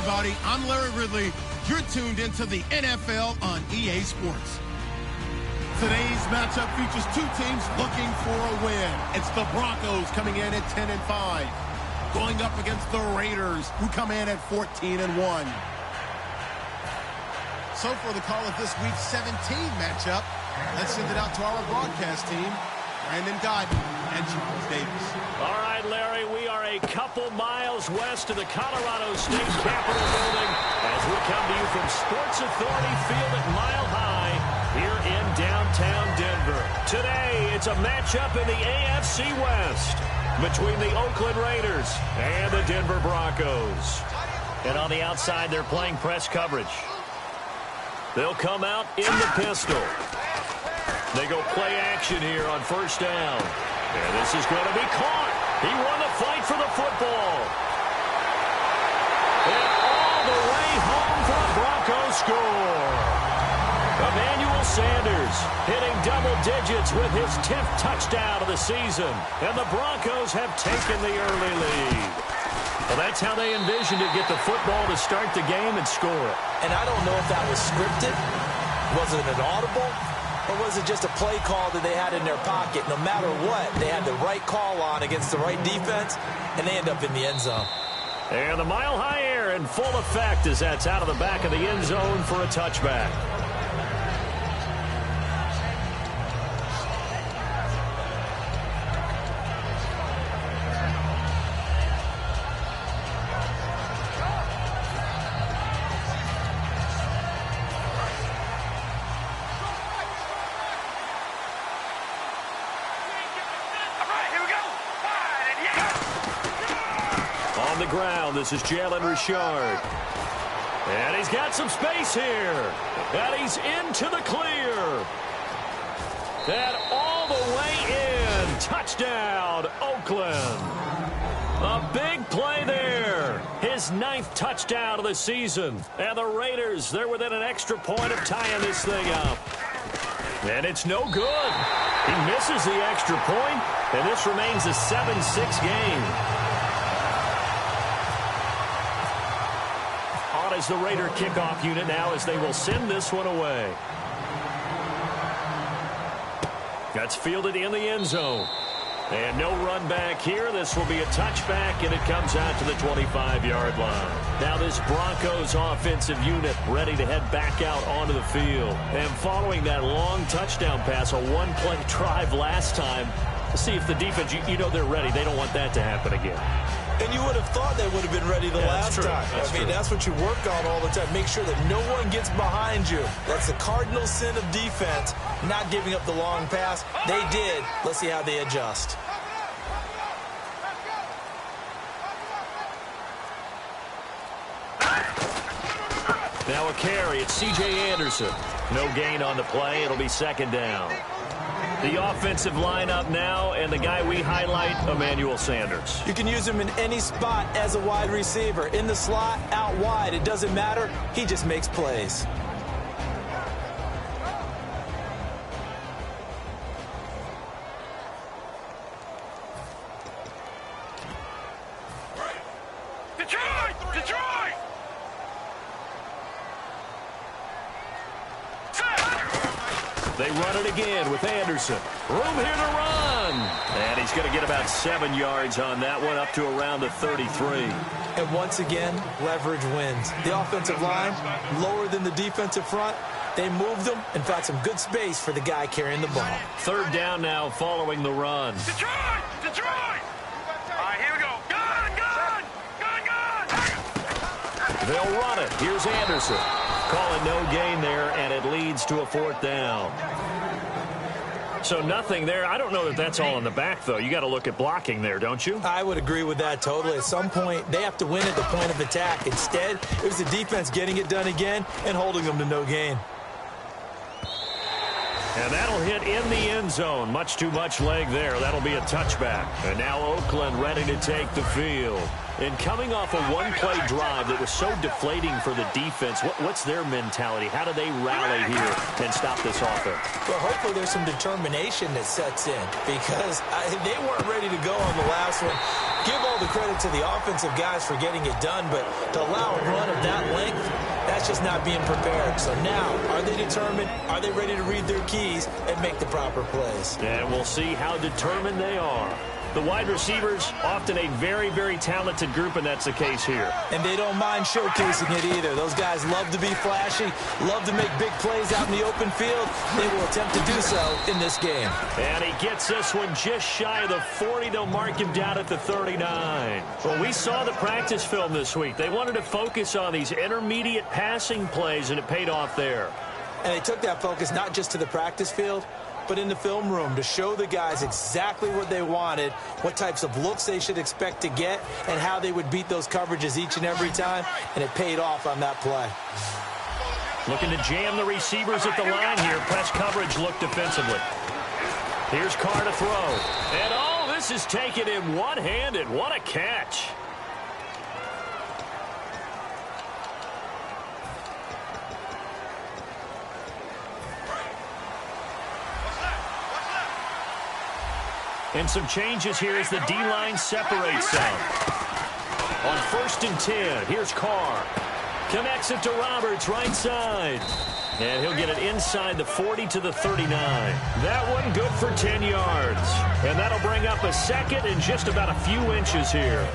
everybody. I'm Larry Ridley. You're tuned into the NFL on EA Sports. Today's matchup features two teams looking for a win. It's the Broncos coming in at 10-5, going up against the Raiders, who come in at 14-1. So for the call of this week's 17 matchup, let's send it out to our broadcast team, Brandon Godden and Charles Davis. All right, Larry, we are a couple miles west of the Colorado State Capitol building as we come to you from Sports Authority Field at Mile High here in downtown Denver. Today, it's a matchup in the AFC West between the Oakland Raiders and the Denver Broncos. And on the outside, they're playing press coverage. They'll come out in the pistol. They go play action here on first down. And this is going to be caught. He won the fight for the football. And all the way home for the Broncos score. Emmanuel Sanders hitting double digits with his 10th touchdown of the season. And the Broncos have taken the early lead. Well, that's how they envisioned it, get the football to start the game and score it. And I don't know if that was scripted. Was it an audible? Or was it just a play call that they had in their pocket? No matter what, they had the right call on against the right defense, and they end up in the end zone. And the mile-high air in full effect as that's out of the back of the end zone for a touchback. This is Jalen Richard. And he's got some space here. And he's into the clear. And all the way in. Touchdown, Oakland. A big play there. His 9th touchdown of the season. And the Raiders, they're within an extra point of tying this thing up. And it's no good. He misses the extra point, and this remains a 7-6 game. As the Raider kickoff unit now as they will send this one away. That's fielded in the end zone. And no run back here. This will be a touchback, and it comes out to the 25-yard line. Now this Broncos offensive unit ready to head back out onto the field. And following that long touchdown pass, a one-play drive last time, to see if the defense, you know they're ready. They don't want that to happen again. And you would have thought they would have been ready the last time. That's what you work on all the time. Make sure that no one gets behind you. That's the cardinal sin of defense, not giving up the long pass. They did. Let's see how they adjust. Now a carry. It's C.J. Anderson. No gain on the play. It'll be second down. The offensive lineup now, and the guy we highlight, Emmanuel Sanders. You can use him in any spot as a wide receiver. In the slot, out wide. It doesn't matter. He just makes plays. They run it again with Anderson. Room here to run. And he's going to get about 7 yards on that one, up to around the 33. And once again, leverage wins. The offensive line, lower than the defensive front. They moved them and found some good space for the guy carrying the ball. Third down now following the run. Detroit! Detroit! All right, here we go. Gun! They'll run it. Here's Anderson. Call it no gain there, and it leads to a fourth down. So nothing there. I don't know that that's all in the back, though. You got to look at blocking there, don't you? I would agree with that totally. At some point, they have to win at the point of attack. Instead, it was the defense getting it done again and holding them to no gain. And that'll hit in the end zone. Much too much leg there. That'll be a touchback. And now Oakland ready to take the field. And coming off a one-play drive that was so deflating for the defense, what's their mentality? How do they rally here and stop this offense? Well, hopefully there's some determination that sets in because they weren't ready to go on the last one. give all the credit to the offensive guys for getting it done, but to allow a run of that length, that's just not being prepared. So now, are they determined? Are they ready to read their keys and make the proper plays? And we'll see how determined they are. The wide receivers, often a very, very talented group, and that's the case here. And they don't mind showcasing it either. Those guys love to be flashy, love to make big plays out in the open field. They will attempt to do so in this game. And he gets this one just shy of the 40. They'll mark him down at the 39. Well, we saw the practice film this week. They wanted to focus on these intermediate passing plays, and it paid off there. And they took that focus not just to the practice field, but in the film room to show the guys exactly what they wanted, what types of looks they should expect to get, and how they would beat those coverages each and every time, and it paid off on that play. Looking to jam the receivers at the line here. Press coverage look defensively. Here's Carr to throw. And, oh, this is taken in one-handed. What a catch. And some changes here as the D-line separates some. On 1st and 10, here's Carr. Connects it to Roberts, right side. And he'll get it inside the 40 to the 39. That one good for 10 yards. And that'll bring up a second and just about a few inches here.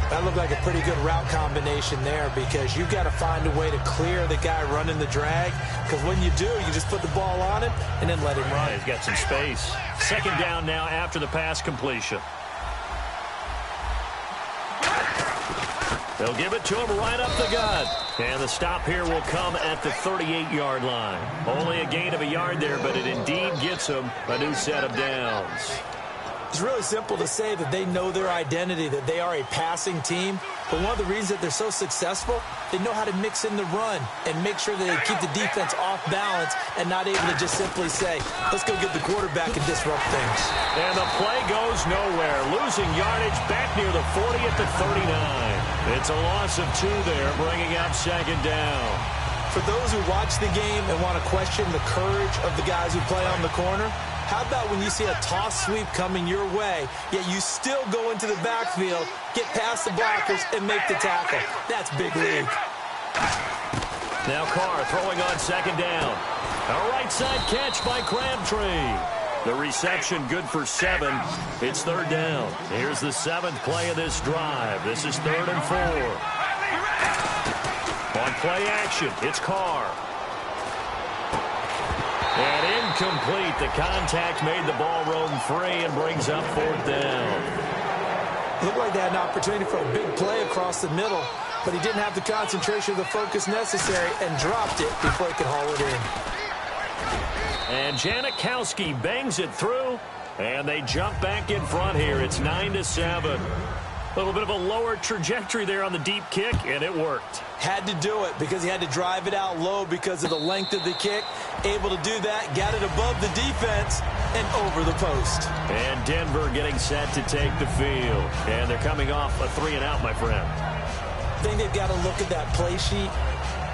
That looked like a pretty good route combination there because you've got to find a way to clear the guy running the drag. Because when you do, you just put the ball on him and then let him run. He's got some space. 2nd down now after the pass completion. They'll give it to him right up the gut. And the stop here will come at the 38-yard line. Only a gain of a yard there, but it indeed gets him a new set of downs. It's really simple to say that they know their identity, that they are a passing team. But one of the reasons that they're so successful, they know how to mix in the run and make sure that they keep the defense off balance and not able to just simply say, let's go get the quarterback and disrupt things. And the play goes nowhere. Losing yardage back near the 40 at the 39. It's a loss of 2 there, bringing up 2nd down. For those who watch the game and want to question the courage of the guys who play on the corner, how about when you see a toss sweep coming your way, yet you still go into the backfield, get past the blockers, and make the tackle? That's big league. Now Carr throwing on 2nd down. A right side catch by Crabtree. The reception good for 7. It's 3rd down. Here's the 7th play of this drive. This is 3rd and 4. On play action, it's Carr. And incomplete. The contact made the ball roam free and brings up 4th down. Looked like they had an opportunity for a big play across the middle, but he didn't have the concentration or the focus necessary and dropped it before he could haul it in. And Janikowski bangs it through, and they jump back in front here. It's 9-7. A little bit of a lower trajectory there on the deep kick, and it worked. Had to do it because he had to drive it out low because of the length of the kick. Able to do that, got it above the defense and over the post. And Denver getting set to take the field. And they're coming off a 3-and-out, my friend. I think they've got to look at that play sheet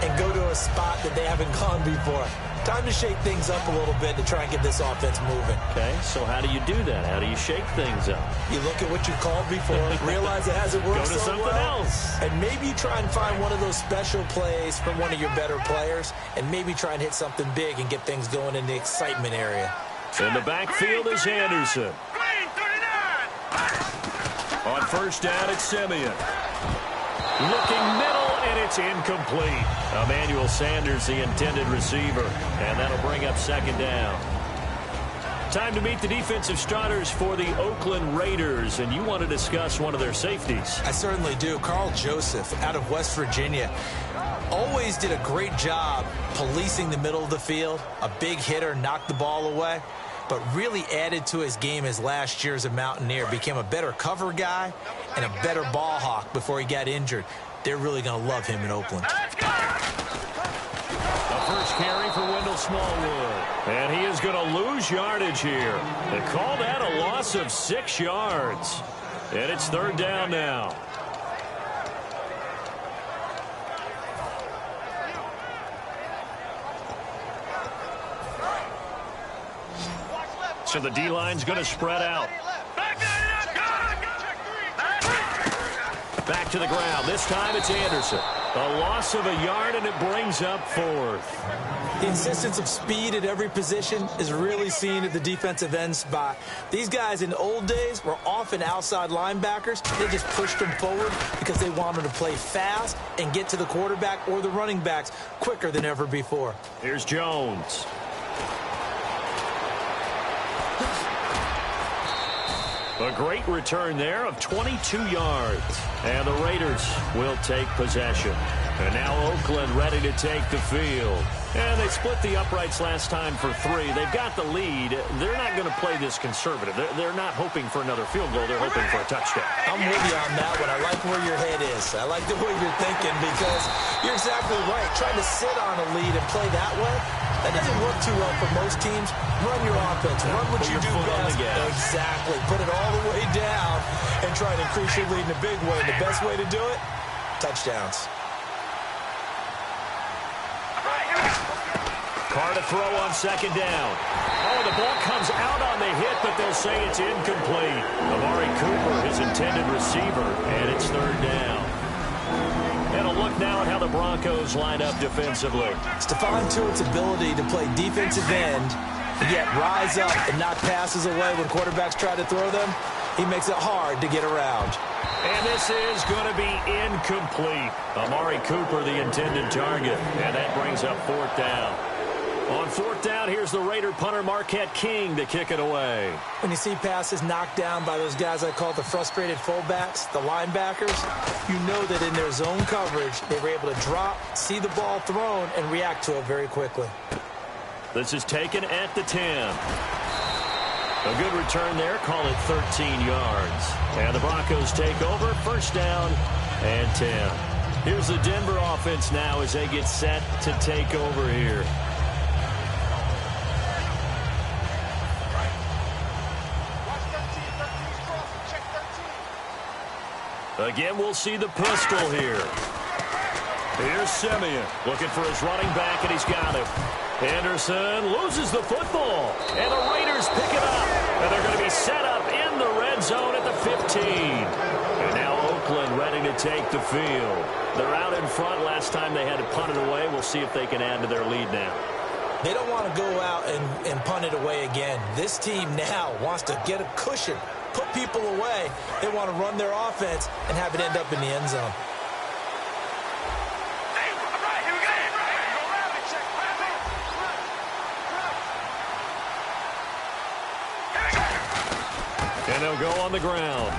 and go to a spot that they haven't gone before. Time to shake things up a little bit to try and get this offense moving. Okay, so how do you do that? How do you shake things up? You look at what you called before, realize it hasn't worked so well. Go to something else. And maybe you try and find one of those special plays from one of your better players, and maybe try and hit something big and get things going in the excitement area. In the backfield is Anderson. On 1st down, it's Simeon. Looking middle, and it's incomplete. Emmanuel Sanders, the intended receiver, and that'll bring up 2nd down. Time to meet the defensive starters for the Oakland Raiders, and you want to discuss one of their safeties. I certainly do. Carl Joseph out of West Virginia. Always did a great job policing the middle of the field. A big hitter, knocked the ball away, but really added to his game as last year as a Mountaineer. Became a better cover guy and a better ball hawk before he got injured. They're really going to love him in Oakland. The first carry for Wendell Smallwood. And he is going to lose yardage here. They call that a loss of 6 yards. And it's 3rd down now. So the D-line's going to spread out. to the ground. This time it's Anderson. A loss of a yard, and it brings up 4th. The insistence of speed at every position is really seen at the defensive end spot. These guys in the old days were often outside linebackers. They just pushed them forward because they wanted to play fast and get to the quarterback or the running backs quicker than ever before. Here's Jones. A great return there of 22 yards. And the Raiders will take possession. And now Oakland ready to take the field. And they split the uprights last time for 3. They've got the lead. They're not going to play this conservative. They're not hoping for another field goal. They're hoping for a touchdown. I'm with you on that one. I like where your head is. I like the way you're thinking because you're exactly right. Trying to sit on a lead and play that way, that doesn't work too well for most teams. Run your offense. Run what you do best. Exactly. Put it all the way down and try to increase your lead in a big way. The best way to do it, touchdowns. Carr to throw on 2nd down. Oh, the ball comes out on the hit, but they'll say it's incomplete. Amari Cooper, his intended receiver, and it's 3rd down. And a look now at how the Broncos line up defensively. Stephon Tuitt's ability to play defensive end and yet rise up and knock passes away when quarterbacks try to throw them, he makes it hard to get around. And this is going to be incomplete. Amari Cooper, the intended target, and that brings up 4th down. On 4th down, here's the Raider punter Marquette King to kick it away. When you see passes knocked down by those guys I call the frustrated fullbacks, the linebackers, you know that in their zone coverage, they were able to drop, see the ball thrown, and react to it very quickly. This is taken at the 10. A good return there, call it 13 yards. And the Broncos take over, 1st down and 10. Here's the Denver offense now as they get set to take over here. Again, we'll see the pistol here. Here's Simeon looking for his running back, and he's got him. Anderson loses the football, and the Raiders pick it up. And they're going to be set up in the red zone at the 15. And now Oakland ready to take the field. They're out in front. Last time they had to punt it away. We'll see if they can add to their lead now. They don't want to go out and punt it away again. This team now wants to get a cushion, put people away. They want to run their offense and have it end up in the end zone. And they'll go on the ground.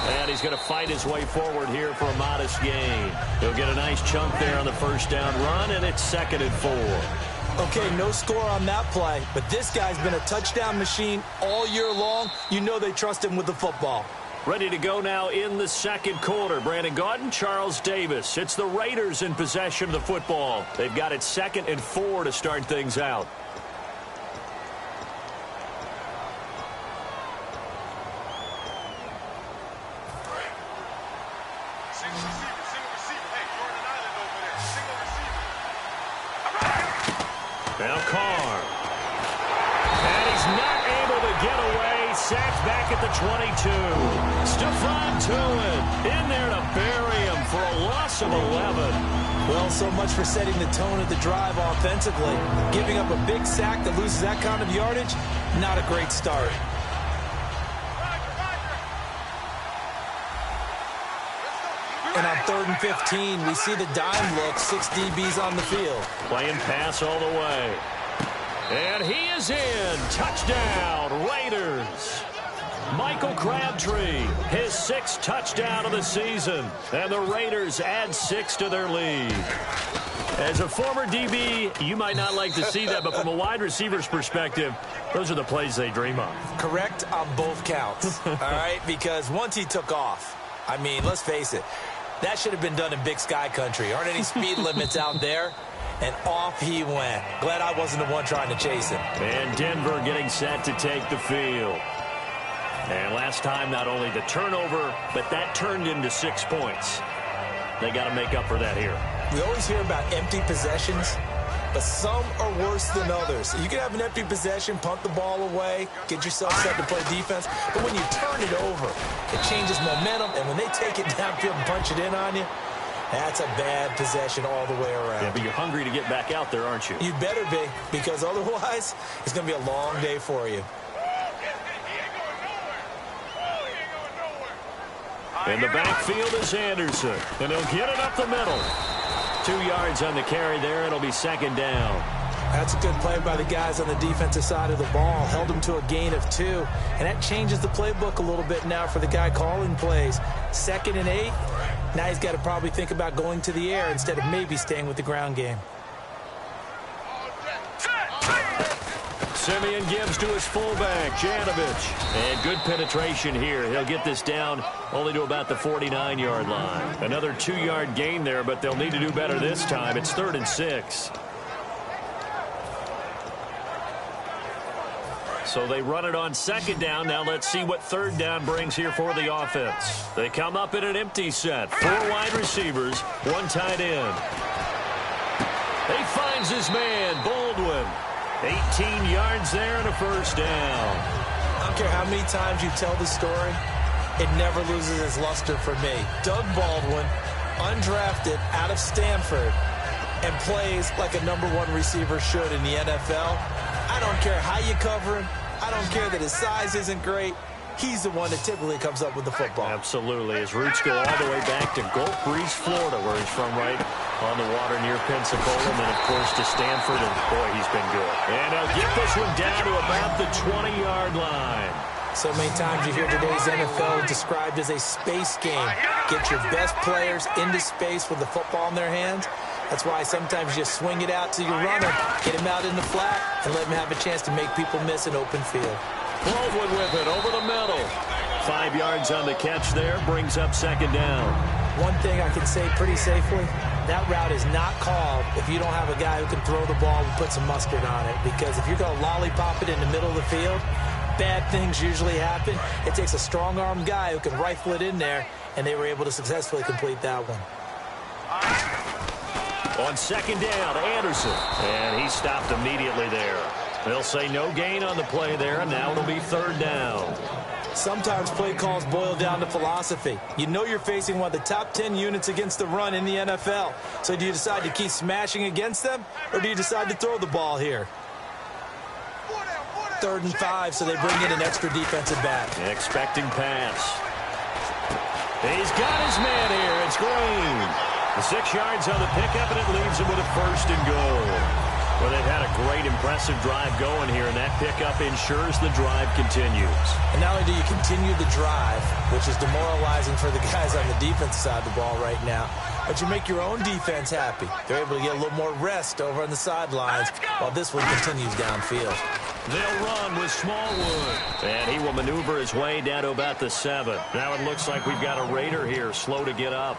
And he's going to fight his way forward here for a modest gain. He'll get a nice chunk there on the 1st down run, and it's 2nd and 4. Okay, no score on that play, but this guy's been a touchdown machine all year long. You know they trust him with the football. Ready to go now in the 2nd quarter. Brandon Gaudin, Charles Davis. It's the Raiders in possession of the football. They've got it 2nd and 4 to start things out. Now Carr. And he's not able to get away. Sacked back at the 22. Stephon Tuitt in there to bury him for a loss of 11. Well, so much for setting the tone of the drive offensively. Giving up a big sack that loses that kind of yardage, not a great start. And on 3rd and 15, we see the dime look, 6 DBs on the field. Playing pass all the way. And he is in. Touchdown, Raiders. Michael Crabtree, his 6th touchdown of the season. And the Raiders add 6 to their lead. As a former DB, you might not like to see that, but from a wide receiver's perspective, those are the plays they dream of. Correct on both counts, all right? Because once he took off, I mean, let's face it, that should have been done in Big Sky Country. Aren't any speed limits out there? And off he went. Glad I wasn't the one trying to chase him. And Denver getting set to take the field. And last time, not only the turnover, but that turned into 6 points. They got to make up for that here. We always hear about empty possessions, but some are worse than others. You can have an empty possession, punt the ball away, get yourself set to play defense, but when you turn it over, it changes momentum, and when they take it downfield and punch it in on you, that's a bad possession all the way around. Yeah, but you're hungry to get back out there, aren't you? You better be, because otherwise, it's going to be a long day for you. In the backfield is Anderson, and he'll get it up the middle. 2 yards on the carry there. It'll be second down. That's a good play by the guys on the defensive side of the ball. Held him to a gain of 2, and that changes the playbook a little bit now for the guy calling plays. 2nd and 8. Now he's got to probably think about going to the air instead of maybe staying with the ground game. Simeon gives to his fullback, Janovich. And good penetration here. He'll get this down only to about the 49-yard line. Another 2-yard gain there, but they'll need to do better this time. It's 3rd and 6. So they run it on 2nd down. Now let's see what 3rd down brings here for the offense. They come up in an empty set. 4 wide receivers, 1 tight end. He finds his man, Baldwin. 18 yards there and a first down. I don't care how many times you tell the story, it never loses its luster for me. Doug Baldwin, undrafted out of Stanford, and plays like a #1 receiver should in the NFL. I don't care how you cover him. I don't care that his size isn't great. He's the one that typically comes up with the football. Absolutely. His roots go all the way back to Gulf Breeze, Florida, where he's from, right on the water near Pensacola, and then, of course, to Stanford, and, boy, he's been good. And he'll get this one down to about the 20-yard line. So many times you hear today's NFL described as a space game. Get your best players into space with the football in their hands. That's why sometimes you swing it out to your runner, get him out in the flat, and let him have a chance to make people miss an open field. Baldwin with it over the middle. 5 yards on the catch there, brings up 2nd down. One thing I can say pretty safely, that route is not called if you don't have a guy who can throw the ball and put some mustard on it. Because if you're going to lollipop it in the middle of the field, bad things usually happen. It takes a strong-armed guy who can rifle it in there, and they were able to successfully complete that one. On 2nd down, Anderson. And he stopped immediately there. They'll say no gain on the play there, and now it'll be 3rd down. Sometimes play calls boil down to philosophy. You know you're facing one of the top 10 units against the run in the NFL. So do you decide to keep smashing against them, or do you decide to throw the ball here? 3rd and 5, so they bring in an extra defensive back. Expecting pass. He's got his man here. It's Green. The 6 yards on the pickup, and it leaves him with a 1st and goal. Well, they've had a great, impressive drive going here, and that pickup ensures the drive continues. And not only do you continue the drive, which is demoralizing for the guys on the defensive side of the ball right now, but you make your own defense happy. They're able to get a little more rest over on the sidelines while this one continues downfield. They'll run with Smallwood. And he will maneuver his way down to about the 7. Now it looks like we've got a Raider here, slow to get up.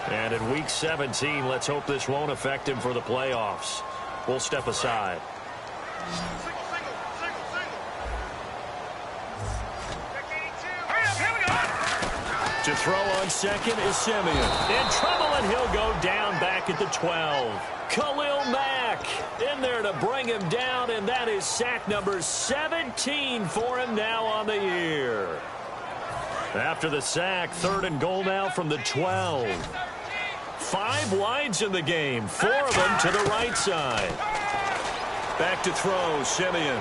And in Week 17, let's hope this won't affect him for the playoffs. We'll step aside. To throw on 2nd is Simeon. In trouble, and he'll go down back at the 12. Khalil Mack in there to bring him down, and that is sack number 17 for him now on the year. After the sack, 3rd and goal now from the 12. 5 wides in the game, 4 of them to the right side. Back to throw, Simeon.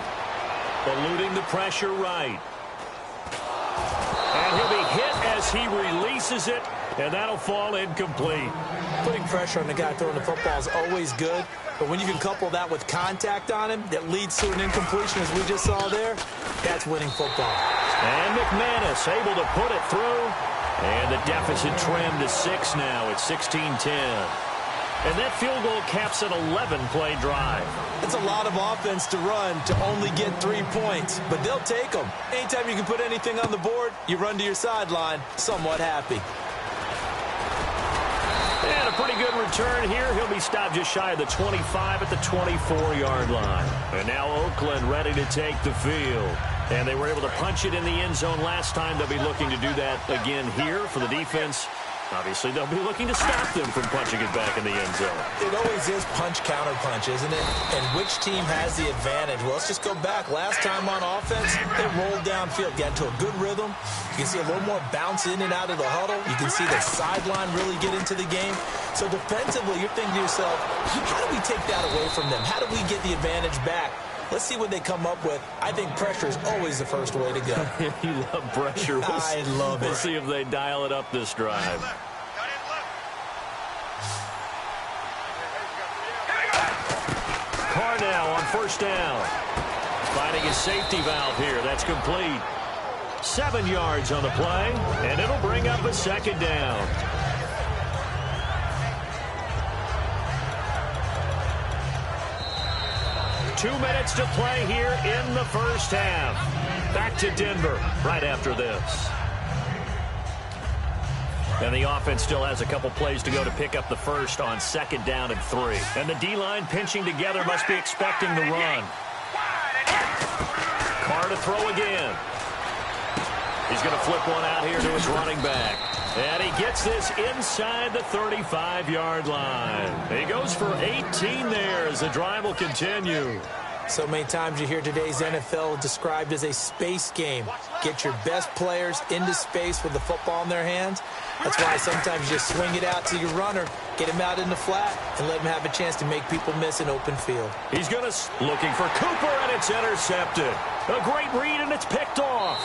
Eluding the pressure right. And he'll be hit as he releases it, and that'll fall incomplete. Putting pressure on the guy throwing the football is always good, but when you can couple that with contact on him that leads to an incompletion, as we just saw there, that's winning football. And McManus able to put it through. And the deficit trimmed to 6 now. It's 16-10. And that field goal caps an 11-play drive. It's a lot of offense to run to only get 3 points, but they'll take them. Anytime you can put anything on the board, you run to your sideline somewhat happy. And a pretty good return here. He'll be stopped just shy of the 25 at the 24-yard line. And now Oakland ready to take the field. And they were able to punch it in the end zone last time. They'll be looking to do that again here for the defense. Obviously, they'll be looking to stop them from punching it back in the end zone. It always is punch-counter-punch, isn't it? And which team has the advantage? Well, let's just go back. Last time on offense, they rolled downfield, got into a good rhythm. You can see a little more bounce in and out of the huddle. You can see the sideline really get into the game. So defensively, you're thinking to yourself, how do we take that away from them? How do we get the advantage back? Let's see what they come up with. I think pressure is always the first way to go. You love pressure. I love it. We'll see if they dial it up this drive. Carr now on first down. Finding his safety valve here. That's complete. 7 yards on the play, and it'll bring up a second down. Two minutes to play here in the first half. Back to Denver right after this. And the offense still has a couple plays to go to pick up the first on 2nd down and 3. And the D-line pinching together must be expecting the run. Carr to throw again. He's going to flip one out here to his running back. And he gets this inside the 35-yard line. He goes for 18 there as the drive will continue. So many times you hear today's NFL described as a space game. Get your best players into space with the football in their hands. That's why sometimes you just swing it out to your runner, get him out in the flat, and let him have a chance to make people miss an open field. He's going to looking for Cooper, and it's intercepted. A great read, and it's picked off.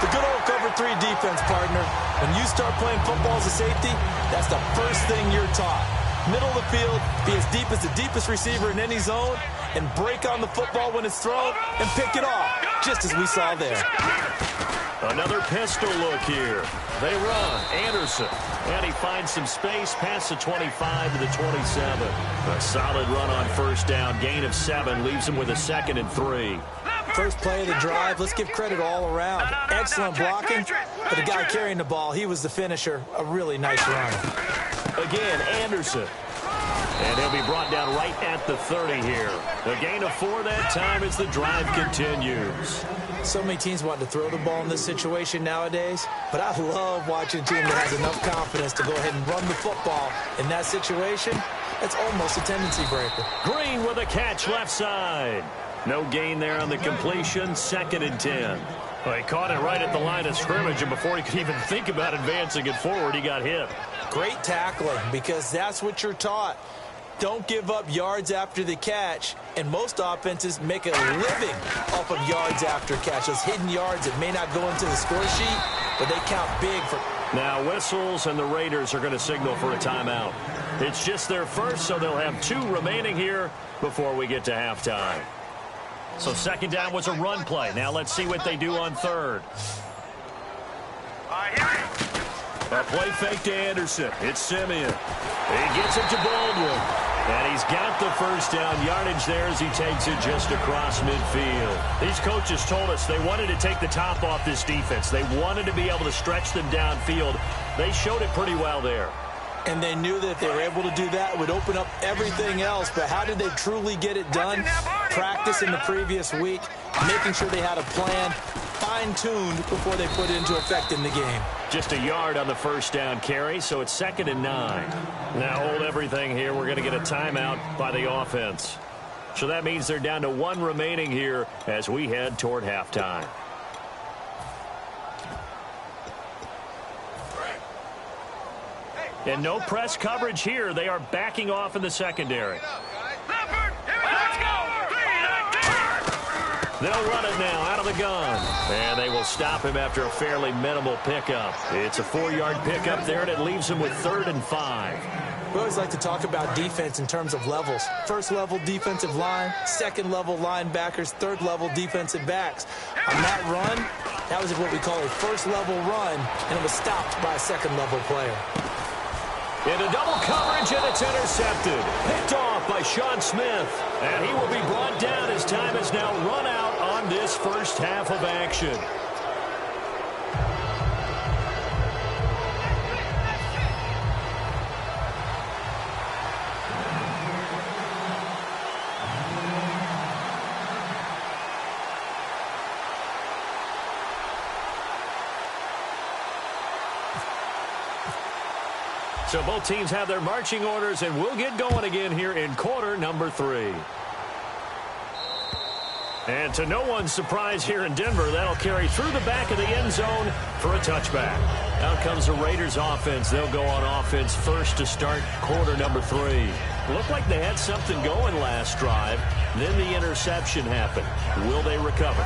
The good old cover 3 defense, partner. When you start playing football as a safety, that's the first thing you're taught. Middle of the field, be as deep as the deepest receiver in any zone, and break on the football when it's thrown and pick it off, just as we saw there. Another pistol look here. They run. Anderson. And he finds some space past the 25 to the 27. A solid run on first down. Gain of 7 leaves him with a 2nd and 3. First play of the drive, let's give credit all around. Excellent blocking, but the guy carrying the ball, he was the finisher. A really nice run. Again, Anderson. And he'll be brought down right at the 30 here. A gain of 4 that time as the drive continues. So many teams want to throw the ball in this situation nowadays, but I love watching a team that has enough confidence to go ahead and run the football in that situation. It's almost a tendency breaker. Green with a catch left side. No gain there on the completion, 2nd and 10. Well, he caught it right at the line of scrimmage, and before he could even think about advancing it forward, he got hit. Great tackling, because that's what you're taught. Don't give up yards after the catch, and most offenses make a living off of yards after catch. Those hidden yards that may not go into the score sheet, but they count big for... Now whistles, and the Raiders are going to signal for a timeout. It's just their first, so they'll have 2 remaining here before we get to halftime. So 2nd down was a run play. Now let's see what they do on 3rd. A play fake to Anderson. It's Simeon. He gets it to Baldwin. And he's got the first down yardage there as he takes it just across midfield. These coaches told us they wanted to take the top off this defense. They wanted to be able to stretch them downfield. They showed it pretty well there. And they knew that if they were able to do that, it would open up everything else. But how did they truly get it done? Practice in the previous week, making sure they had a plan, fine-tuned before they put it into effect in the game. Just a yard on the first down carry, so it's 2nd and 9. Now hold everything here. We're going to get a timeout by the offense. So that means they're down to 1 remaining here as we head toward halftime. And no press coverage here. They are backing off in the secondary. They'll run it now out of the gun. And they will stop him after a fairly minimal pickup. It's a 4-yard pickup there, and it leaves him with 3rd and 5. We always like to talk about defense in terms of levels. First level defensive line, second level linebackers, third level defensive backs. On that run, that was what we call a first level run, and it was stopped by a second level player. Into double coverage, and it's intercepted. Picked off by Sean Smith. And he will be brought down as time has now run out on this first half of action. So both teams have their marching orders, and we'll get going again here in quarter number 3. And to no one's surprise here in Denver, that'll carry through the back of the end zone for a touchback. Out comes the Raiders offense. They'll go on offense first to start quarter number 3. Looked like they had something going last drive. Then the interception happened. Will they recover?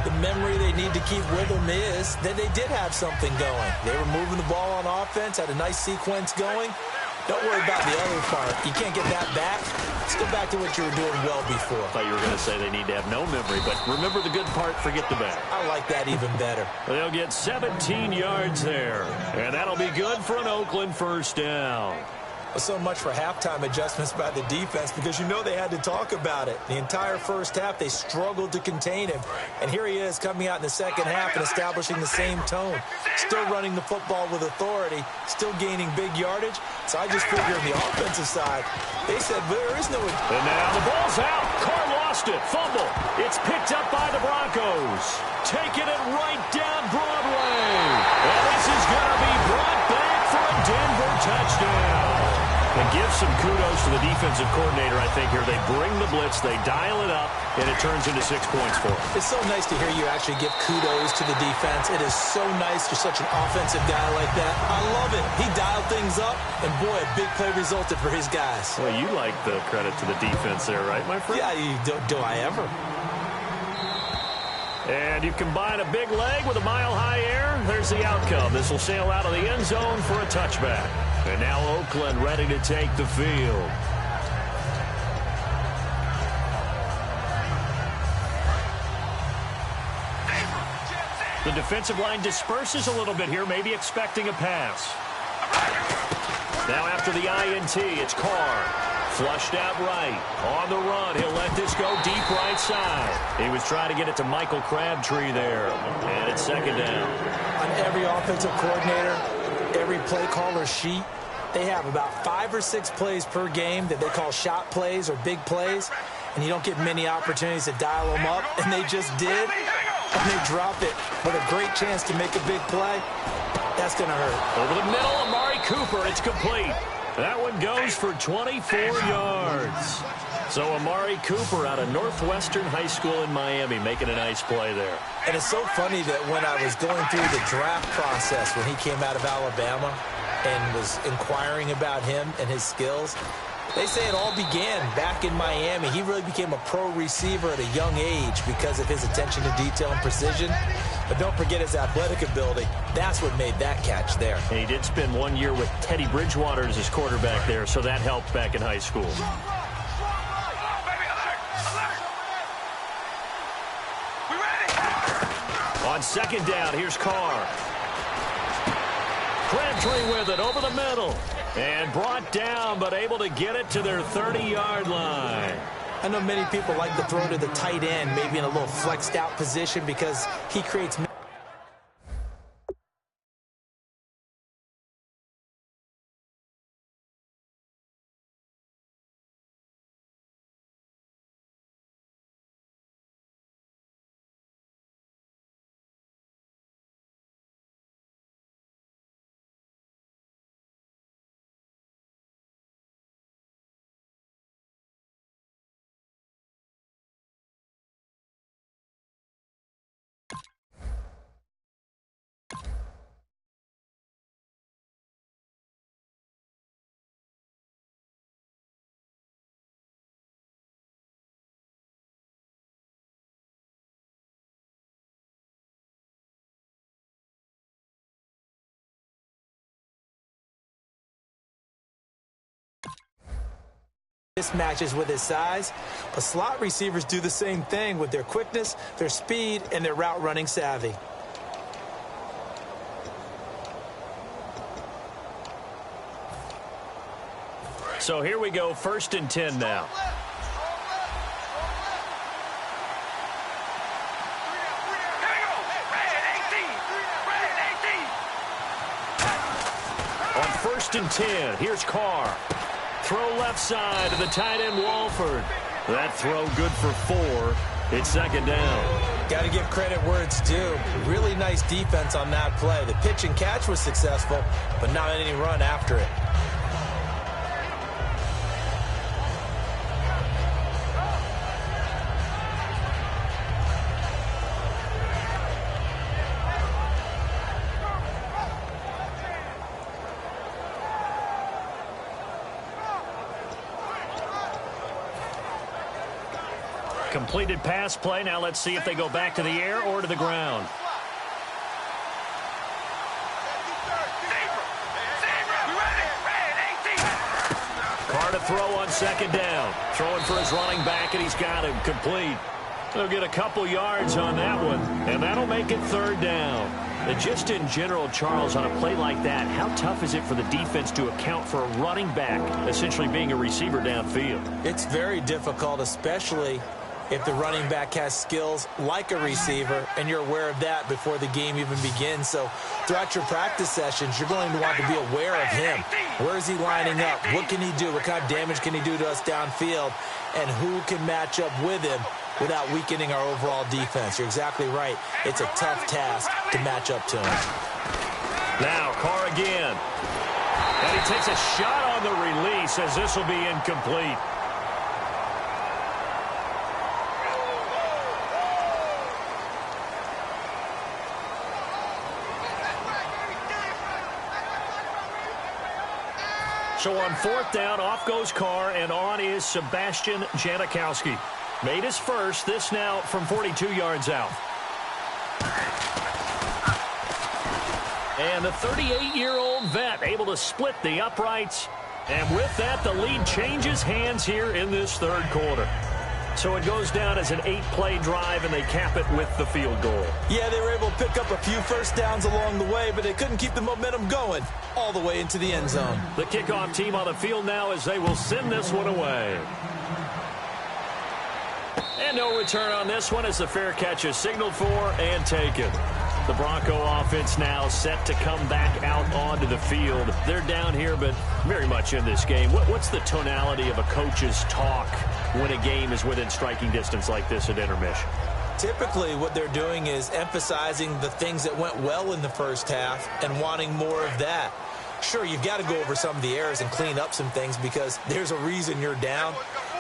The memory they need to keep with them is that they did have something going. They were moving the ball on offense, had a nice sequence going. Don't worry about the other part. You can't get that back. Let's go back to what you were doing well before. I thought you were going to say they need to have no memory, but remember the good part, forget the bad. I like that even better. They'll get 17 yards there, and that'll be good for an Oakland first down. So much for halftime adjustments by the defense, because you know they had to talk about it. The entire first half, they struggled to contain him. And here he is coming out in the second half and establishing the same tone. Still running the football with authority, still gaining big yardage. So I just figure on the offensive side, they said there is no... And now the ball's out. Carr lost it. Fumble. It's picked up by the Broncos. Taking it right down Broadway. And this is going to be brought back for a Denver touchdown. And give some kudos to the defensive coordinator, I think, here. They bring the blitz, they dial it up, and it turns into 6 points for them. It's so nice to hear you actually give kudos to the defense. It is so nice you're such an offensive guy like that. I love it. He dialed things up, and boy, a big play resulted for his guys. Well, you like the credit to the defense there, right, my friend? Yeah, do I ever? And you combine a big leg with a mile-high air, there's the outcome. This will sail out of the end zone for a touchback. And now Oakland ready to take the field. The defensive line disperses a little bit here, maybe expecting a pass. Now after the INT, it's Carr. Flushed out right. On the run, he'll let this go deep right side. He was trying to get it to Michael Crabtree there. And it's second down. On every offensive coordinator, every play caller sheet, they have about 5 or 6 plays per game that they call shot plays or big plays, and you don't get many opportunities to dial them up, and they just did, and they drop it with a great chance to make a big play. That's going to hurt. Over the middle, Amari Cooper, it's complete. That one goes for 24 yards. So Amari Cooper out of Northwestern High School in Miami making a nice play there. And it's so funny that when I was going through the draft process when he came out of Alabama and was inquiring about him and his skills, they say it all began back in Miami. He really became a pro receiver at a young age because of his attention to detail and precision. But don't forget his athletic ability. That's what made that catch there. And he did spend 1 year with Teddy Bridgewater as his quarterback there, so that helped back in high school. On second down, here's Carr. Crabtree with it over the middle. And brought down, but able to get it to their 30-yard line. I know many people like to throw to the tight end, maybe in a little flexed out position because he creates... mismatches with his size, but slot receivers do the same thing with their quickness, their speed, and their route running savvy. So here we go, 1st and 10 now. On 1st and 10, here's Carr. Throw left side to the tight end, Walford. That throw good for 4. It's second down. Got to give credit where it's due. Really nice defense on that play. The pitch and catch was successful, but not any run after it. Completed pass play. Now let's see if they go back to the air or to the ground. Carr to throw on second down. Throwing for his running back, and he's got him complete. He'll get a couple yards on that one, and that'll make it third down. And just in general, Charles, on a play like that, how tough is it for the defense to account for a running back essentially being a receiver downfield? It's very difficult, especially if the running back has skills like a receiver, and you're aware of that before the game even begins. So throughout your practice sessions, you're going to want to be aware of him. Where is he lining up? What can he do? What kind of damage can he do to us downfield? And who can match up with him without weakening our overall defense? You're exactly right. It's a tough task to match up to him. Now Carr again. And he takes a shot on the release as this will be incomplete. So on fourth down, off goes Carr, and on is Sebastian Janikowski. Made his first, this now from 42 yards out. And the 38-year-old vet able to split the uprights. And with that, the lead changes hands here in this third quarter. So it goes down as an 8-play drive, and they cap it with the field goal. Yeah, they were able to pick up a few first downs along the way, but they couldn't keep the momentum going all the way into the end zone. The kickoff team on the field now as they will send this one away. And no return on this one as the fair catch is signaled for and taken. The Bronco offense now set to come back out onto the field. They're down here, but very much in this game. What's the tonality of a coach's talk when a game is within striking distance like this at intermission? Typically, what they're doing is emphasizing the things that went well in the first half and wanting more of that. Sure, you've got to go over some of the errors and clean up some things because there's a reason you're down.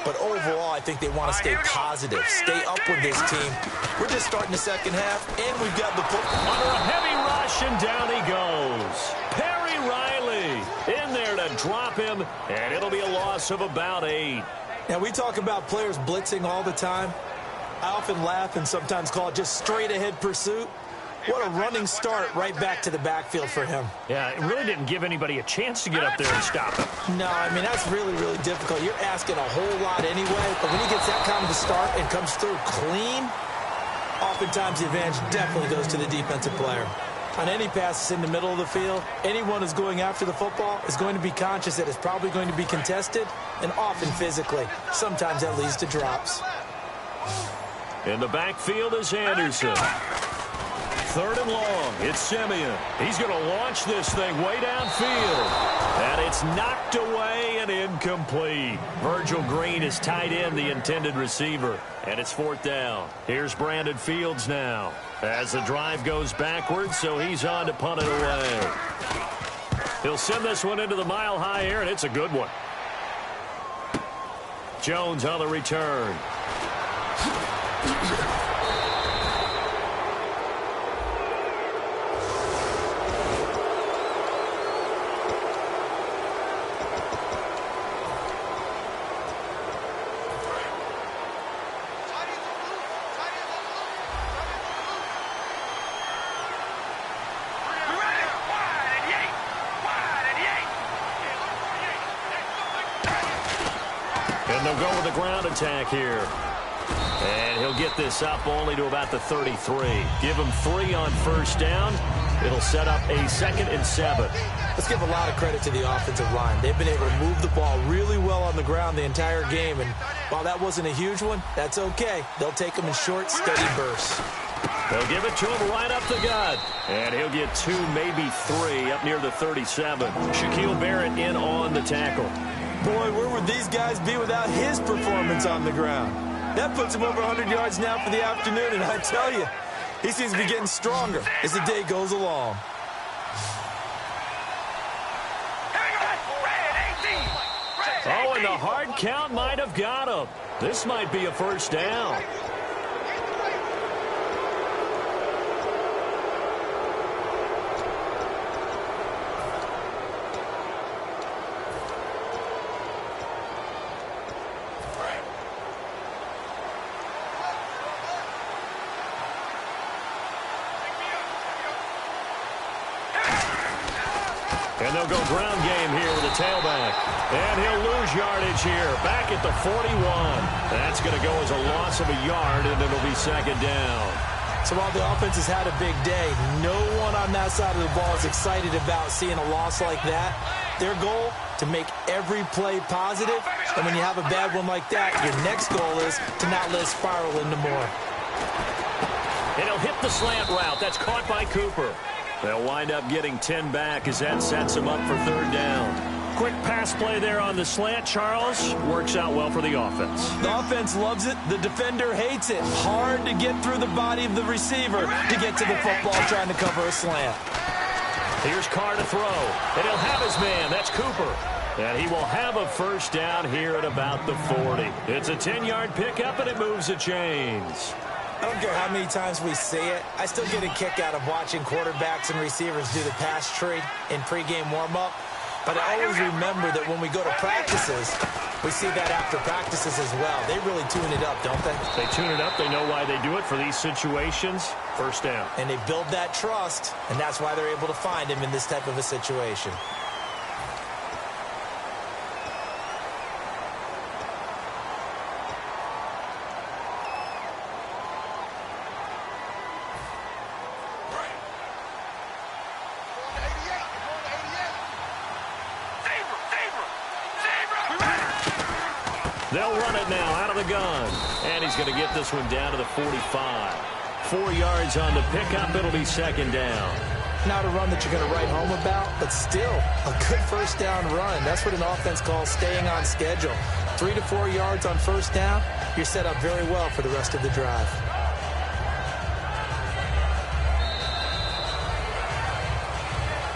But overall, I think they want to stay positive, stay up with this team. We're just starting the second half, and we've got the football. Under a heavy rush, and down he goes. Perry Riley in there to drop him, and it'll be a loss of about 8. Now, we talk about players blitzing all the time. I often laugh and sometimes call it just straight-ahead pursuit. What a running start right back to the backfield for him. Yeah, it really didn't give anybody a chance to get up there and stop him. No, I mean, that's really, really difficult. You're asking a whole lot anyway, but when he gets that kind of a start and comes through clean, oftentimes the advantage definitely goes to the defensive player. On any passes in the middle of the field, anyone who's going after the football is going to be conscious that it's probably going to be contested, and often physically. Sometimes that leads to drops. In the backfield is Anderson. Third and long, it's Simeon. He's going to launch this thing way downfield. And it's knocked away and incomplete. Virgil Green is tied in, the intended receiver. And it's fourth down. Here's Brandon Fields now. As the drive goes backwards, so he's on to punt it away. He'll send this one into the mile-high air, and it's a good one. Jones on the return. And they'll go with the ground attack here. And he'll get this up only to about the 33. Give him 3 on first down. It'll set up a 2nd and 7. Let's give a lot of credit to the offensive line. They've been able to move the ball really well on the ground the entire game. And while that wasn't a huge one, that's okay. They'll take them in short, steady bursts. They'll give it to him right up the gut. And he'll get 2, maybe 3 up near the 37. Shaquille Barrett in on the tackle. Boy, where would these guys be without his performance on the ground? That puts him over 100 yards now for the afternoon, and I tell you, he seems to be getting stronger as the day goes along. Oh, and the hard count might have got him. This might be a first down. And they'll go ground game here with a tailback. And he'll lose yardage here. Back at the 41. That's going to go as a loss of a yard, and it'll be second down. So while the offense has had a big day, no one on that side of the ball is excited about seeing a loss like that. Their goal, to make every play positive. And when you have a bad one like that, your next goal is to not let it spiral into more. And he'll hit the slant route. That's caught by Cooper. They'll wind up getting 10 back as that sets them up for third down. Quick pass play there on the slant, Charles. Works out well for the offense. The offense loves it. The defender hates it. Hard to get through the body of the receiver to get to the football trying to cover a slant. Here's Carr to throw. And he'll have his man. That's Cooper. And he will have a first down here at about the 40. It's a 10-yard pickup, and it moves the chains. I don't care how many times we see it. I still get a kick out of watching quarterbacks and receivers do the pass tree in pregame warm-up. But I always remember that when we go to practices, we see that after practices as well. They really tune it up, don't they? They tune it up. They know why they do it for these situations. First down. And they build that trust, and that's why they're able to find him in this type of a situation. They'll run it now out of the gun. And he's going to get this one down to the 45. 4 yards on the pickup. It'll be second down. Not a run that you're going to write home about, but still a good first down run. That's what an offense calls staying on schedule. 3 to 4 yards on first down. You're set up very well for the rest of the drive.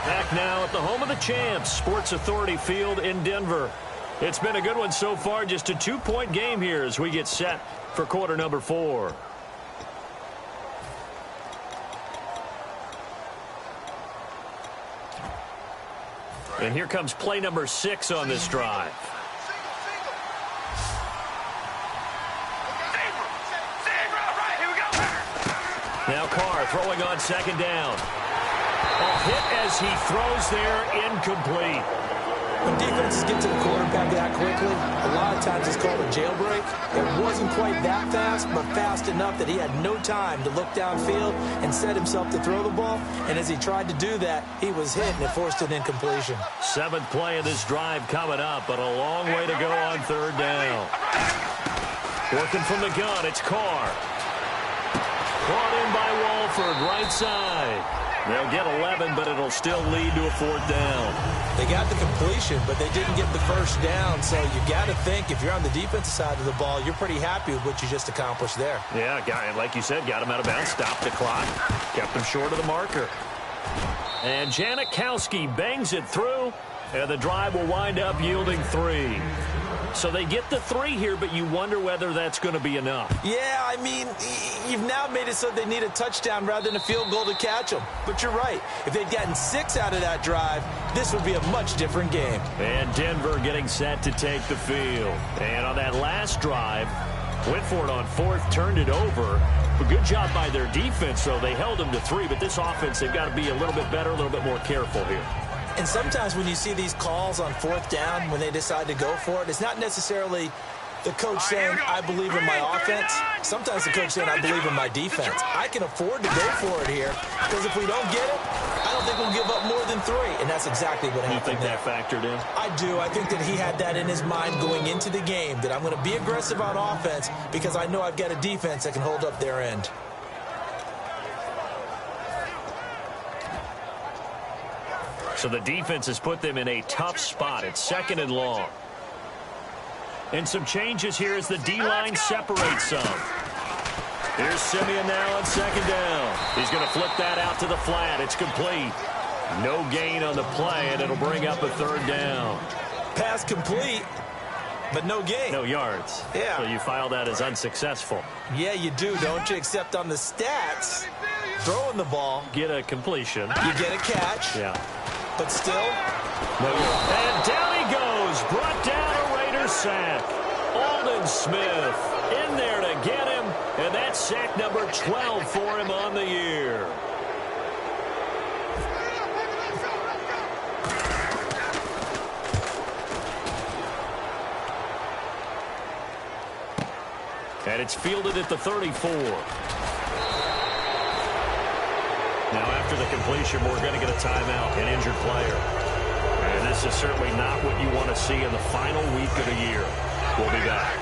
Back now at the home of the champs, Sports Authority Field in Denver. It's been a good one so far, just a 2-point game here as we get set for quarter number 4. And here comes play number 6 on this drive. Now Carr throwing on second down. A hit as he throws there, incomplete. When defenses get to the quarterback that quickly, a lot of times it's called a jailbreak. It wasn't quite that fast, but fast enough that he had no time to look downfield and set himself to throw the ball. And as he tried to do that, he was hit, and it forced an incompletion. 7th play of this drive coming up, but a long way to go on third down. Working from the gun, it's Carr. Brought in by Walford, right side. They'll get 11, but it'll still lead to a 4th down. They got the completion, but they didn't get the first down. So you got to think, if you're on the defensive side of the ball, you're pretty happy with what you just accomplished there. Yeah, like you said, got him out of bounds, stopped the clock, kept him short of the marker. And Janikowski bangs it through, and the drive will wind up yielding 3. So they get the 3 here, but you wonder whether that's going to be enough. Yeah, I mean, you've now made it so they need a touchdown rather than a field goal to catch them. But you're right. If they'd gotten 6 out of that drive, this would be a much different game. And Denver getting set to take the field. And on that last drive, went for it on 4th, turned it over. A good job by their defense, though. They held them to 3, but this offense, they've got to be a little bit better, a little bit more careful here. And sometimes when you see these calls on 4th down, when they decide to go for it, it's not necessarily the coach saying, I believe in my offense. Sometimes the coach saying, I believe in my defense. I can afford to go for it here, because if we don't get it, I don't think we'll give up more than 3. And that's exactly what happened. You think that factored in? I do. I think that he had that in his mind going into the game, that I'm going to be aggressive on offense because I know I've got a defense that can hold up their end. So the defense has put them in a tough spot. It's 2nd and long. And some changes here as the D-line separates some. Here's Simeon now on second down. He's going to flip that out to the flat. It's complete. No gain on the play, and it'll bring up a third down. Pass complete, but no gain. No yards. Yeah. So you file that as unsuccessful. Yeah, you do, don't you? Except on the stats, throwing the ball. Get a completion. You get a catch. Yeah. But still, no yards. And down he goes. Brought down a Raider sack. Aldon Smith in there to get him, and that's sack number 12 for him on the year. And it's fielded at the 34. Now after the completion, we're going to get a timeout, an injured player. And this is certainly not what you want to see in the final week of the year. We'll be back.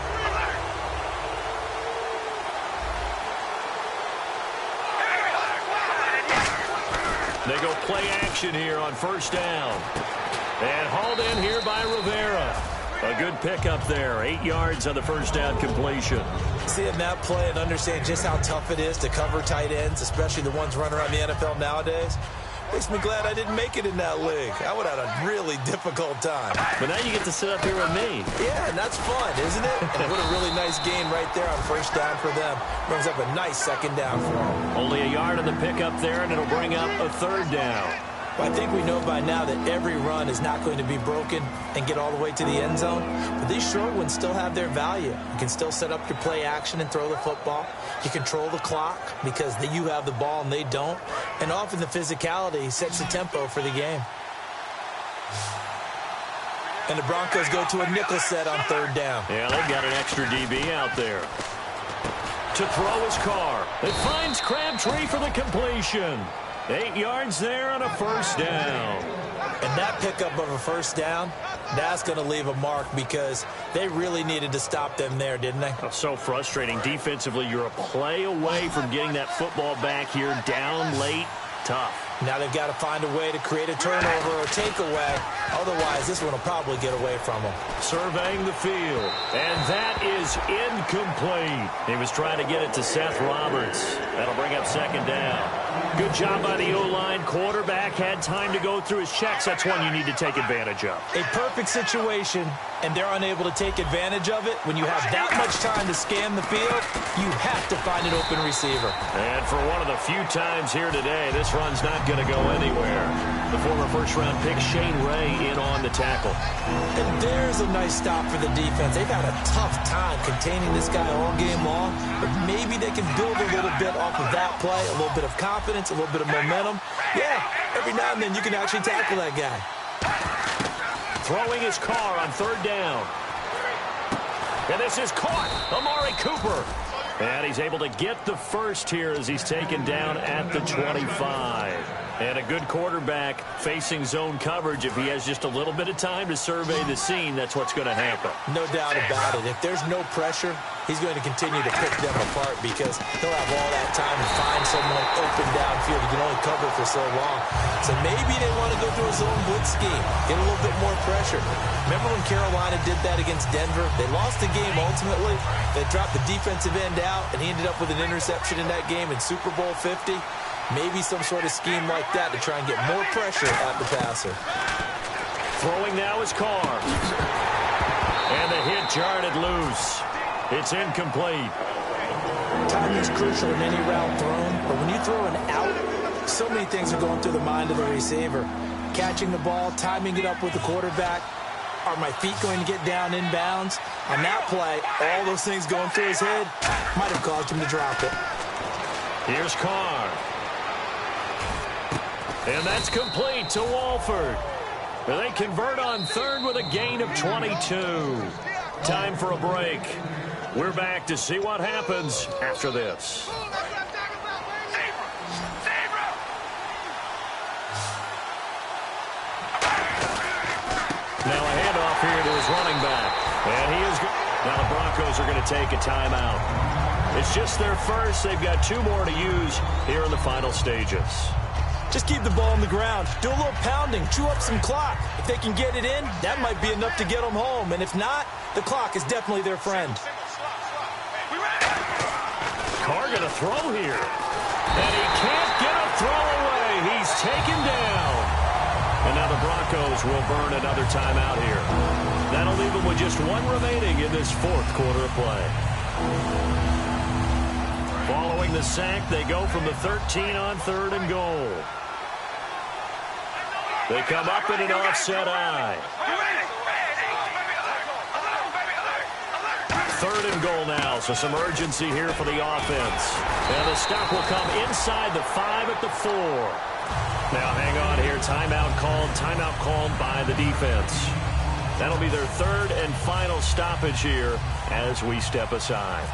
They go play action here on first down. And hauled in here by Rivera. A good pickup there. 8 yards on the first down completion. Seeing that play and understand just how tough it is to cover tight ends, especially the ones running around the NFL nowadays, makes me glad I didn't make it in that league. I would have had a really difficult time. But now you get to sit up here with me. Yeah, and that's fun, isn't it? And what a really nice gain right there on first down for them. Brings up a nice second down for them. Only a yard on the pickup there, and it'll bring up a third down. Well, I think we know by now that every run is not going to be broken and get all the way to the end zone. But these short ones still have their value. You can still set up your play action and throw the football. You control the clock because you have the ball and they don't. And often the physicality sets the tempo for the game. And the Broncos go to a nickel set on third down. Yeah, they've got an extra DB out there. To throw his car. It finds Crabtree for the completion. 8 yards there on a first down. And that pickup of a first down, that's going to leave a mark because they really needed to stop them there, didn't they? Oh, so frustrating. Defensively, you're a play away from getting that football back here down late. Tough. Now they've got to find a way to create a turnover or takeaway. Otherwise, this one will probably get away from them. Surveying the field. And that is incomplete. He was trying to get it to Seth Roberts. That'll bring up second down. Good job by the O-line. Quarterback had time to go through his checks. That's one you need to take advantage of. A perfect situation, and they're unable to take advantage of it. When you have that much time to scan the field, you have to find an open receiver. And for one of the few times here today, this run's not going to go anywhere. The former first-round pick, Shane Ray, in on the tackle. And there's a nice stop for the defense. They've had a tough time containing this guy all game long, but maybe they can build a little bit off of that play, a little bit of confidence, a little bit of momentum. Yeah, every now and then you can actually tackle that guy. Throwing his car on third down. And this is caught. Amari Cooper. And he's able to get the first here as he's taken down at the 25. And a good quarterback facing zone coverage. If he has just a little bit of time to survey the scene, that's what's going to happen. No doubt about it. If there's no pressure, he's going to continue to pick them apart because he'll have all that time to find someone open downfield. You can only cover for so long. So maybe they want to go to a zone blitz scheme, get a little bit more pressure. Remember when Carolina did that against Denver? They lost the game ultimately. They dropped the defensive end out, and he ended up with an interception in that game in Super Bowl 50. Maybe some sort of scheme like that to try and get more pressure at the passer. Throwing now is Carr. And the hit jarred it loose. It's incomplete. Timing is crucial in any route thrown, but when you throw an out, so many things are going through the mind of the receiver. Catching the ball, timing it up with the quarterback. Are my feet going to get down inbounds? On that play, all those things going through his head might have caused him to drop it. Here's Carr. And that's complete to Walford. They convert on third with a gain of 22. Time for a break. We're back to see what happens after this. Now a handoff here to his running back. And he is good. Now the Broncos are going to take a timeout. It's just their first. They've got 2 more to use here in the final stages. Just keep the ball on the ground. Do a little pounding. Chew up some clock. If they can get it in, that might be enough to get them home. And if not, the clock is definitely their friend. Carr going to throw here. And he can't get a throw away. He's taken down. And now the Broncos will burn another timeout here. That'll leave them with just one remaining in this fourth quarter of play. Following the sack, they go from the 13 on 3rd and goal. They come up in an offset eye. 3rd and goal now, so some urgency here for the offense. And the stop will come inside the 5 at the 4. Now hang on here, timeout called by the defense. That'll be their 3rd and final stoppage here as we step aside.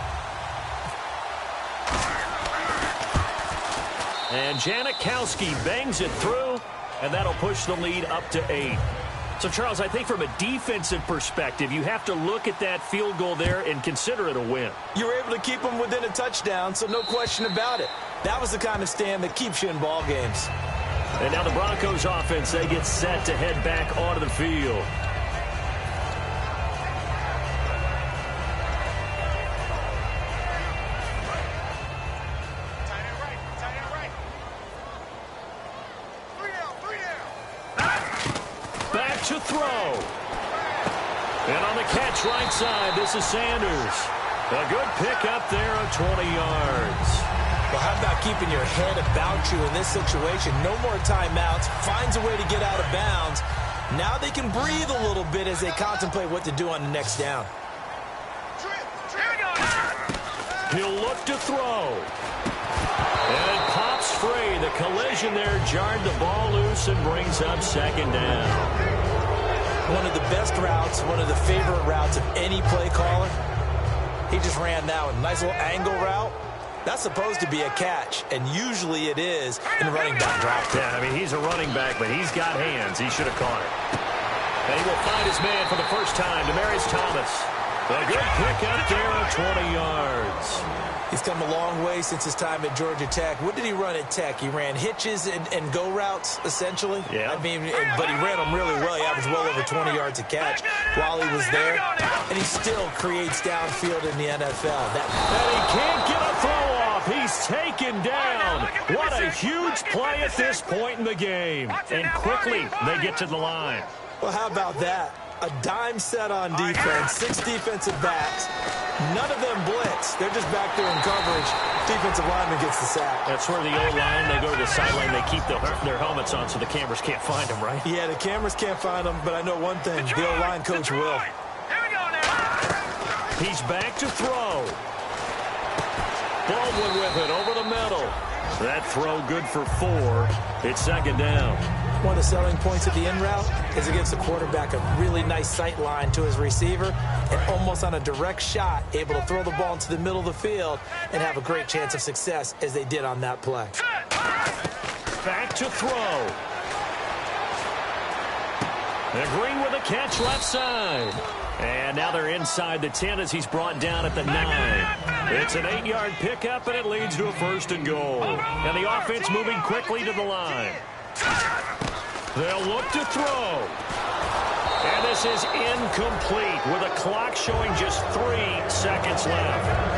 And Janikowski bangs it through, and that'll push the lead up to 8. So, Charles, I think from a defensive perspective, you have to look at that field goal there and consider it a win. You were able to keep them within a touchdown, so no question about it. That was the kind of stand that keeps you in ball games. And now the Broncos offense, they get set to head back onto the field. Back to throw. And on the catch right side, this is Sanders. A good pickup there of 20 yards. Well, how about keeping your head about you in this situation? No more timeouts. Finds a way to get out of bounds. Now they can breathe a little bit as they contemplate what to do on the next down. He'll look to throw. And it pops free. The collision there jarred the ball loose and brings up 2nd down. One of the best routes, one of the favorite routes of any play caller. He just ran now a nice little angle route. That's supposed to be a catch, and usually it is in running back drop. Yeah, I mean, he's a running back, but he's got hands. He should have caught it. And he will find his man for the first time, Demaryius Thomas. A good pickup there of 20 yards. He's come a long way since his time at Georgia Tech. What did he run at Tech? He ran hitches and go routes, essentially. Yeah. I mean, but he ran them really well. He averaged well over 20 yards a catch while he was there. And he still creates downfield in the NFL. And he can't get a throw off. He's taken down. What a huge play at this point in the game. And quickly, they get to the line. Well, how about that? A dime set on defense, 6 defensive backs. None of them blitz. They're just back there in coverage. Defensive lineman gets the sack. That's where the O-line, they go to the sideline, they keep their helmets on so the cameras can't find them, right? Yeah, the cameras can't find them, but I know one thing. The O-line coach will. He's back to throw. Baldwin with it over the middle. That throw good for 4. It's 2nd down. One of the selling points of the in route is it gives the quarterback a really nice sight line to his receiver and almost on a direct shot able to throw the ball into the middle of the field and have a great chance of success as they did on that play. Back to throw. And Green with a catch left side. And now they're inside the 10 as he's brought down at the 9. It's an 8-yard pickup, and it leads to a 1st and goal. And the offense moving quickly to the line. They'll look to throw. And this is incomplete with a clock showing just 3 seconds left.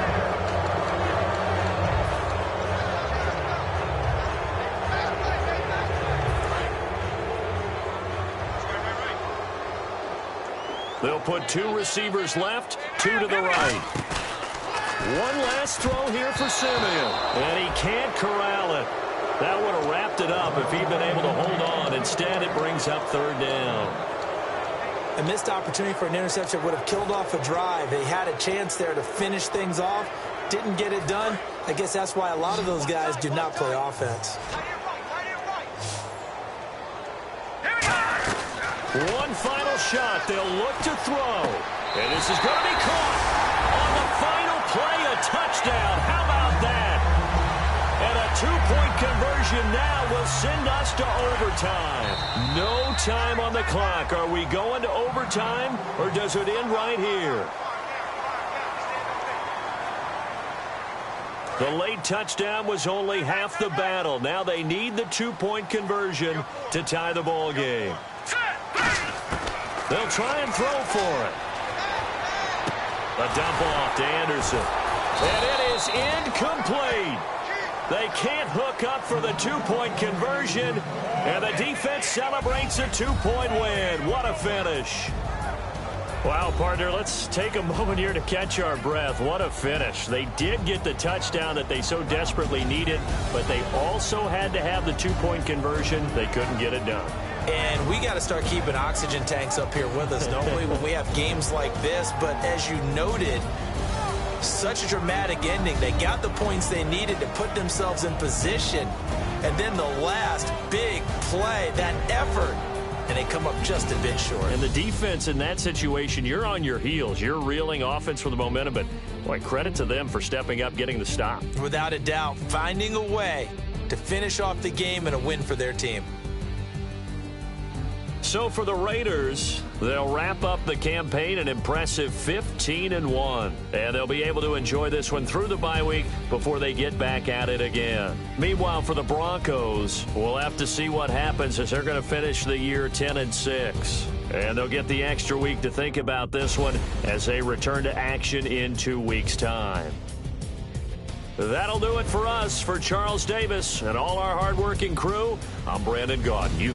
They'll put 2 receivers left, 2 to the right. One last throw here for Simeon. And he can't corral it. That would have wrapped it up if he'd been able to hold on. Instead, it brings up 3rd down. A missed opportunity for an interception would have killed off a drive. They had a chance there to finish things off. Didn't get it done. I guess that's why a lot of those guys do not play offense. One final shot. They'll look to throw. And this is going to be caught. On the final play, a touchdown. How about that? And a 2-point conversion now will send us to overtime. No time on the clock. Are we going to overtime, or does it end right here? The late touchdown was only half the battle. Now they need the two-point conversion to tie the ball game. They'll try and throw for it. A dump off to Anderson. And it is incomplete. They can't hook up for the two-point conversion, and the defense celebrates a two-point win. What a finish. Wow, partner, let's take a moment here to catch our breath. What a finish. They did get the touchdown that they so desperately needed, but they also had to have the two-point conversion. They couldn't get it done. And we got to start keeping oxygen tanks up here with us, don't we, when we have games like this. But as you noted, such a dramatic ending. They got the points they needed to put themselves in position. And then the last big play, that effort, and they come up just a bit short. And the defense in that situation, you're on your heels. You're reeling offense for the momentum, but boy, credit to them for stepping up, getting the stop. Without a doubt, finding a way to finish off the game and a win for their team. So for the Raiders, they'll wrap up the campaign an impressive 15-1. And they'll be able to enjoy this one through the bye week before they get back at it again. Meanwhile, for the Broncos, we'll have to see what happens as they're going to finish the year 10-6. And they'll get the extra week to think about this one as they return to action in 2 weeks' time. That'll do it for us. For Charles Davis and all our hardworking crew, I'm Brandon Gaudin.